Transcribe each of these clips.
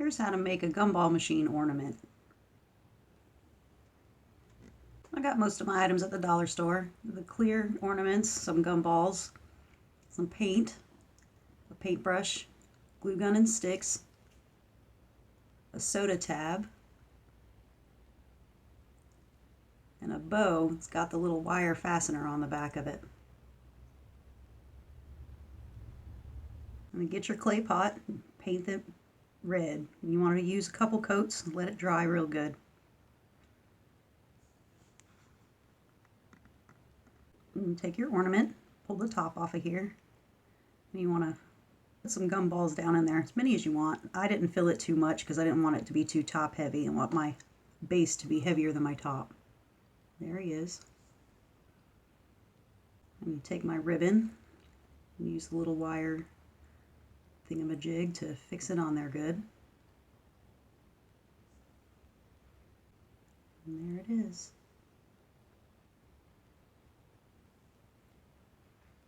Here's how to make a gumball machine ornament. I got most of my items at the dollar store. The clear ornaments, some gumballs, some paint, a paintbrush, glue gun and sticks, a soda tab, and a bow. It's got the little wire fastener on the back of it. And get your clay pot and paint it red. You want to use a couple coats and let it dry real good. And take your ornament, pull the top off of here. And you want to put some gumballs down in there, as many as you want. I didn't fill it too much because I didn't want it to be too top heavy. I want my base to be heavier than my top. There he is. And you take my ribbon and use the little wire thingamajig to fix it on there good. And there it is.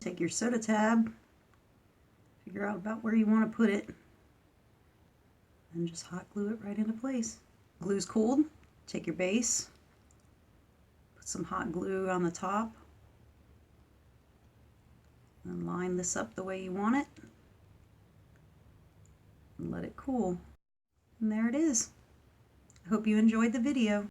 Take your soda tab, figure out about where you want to put it, and just hot glue it right into place. Glue's cooled. Take your base, put some hot glue on the top, and line this up the way you want it, and let it cool. And there it is. I hope you enjoyed the video.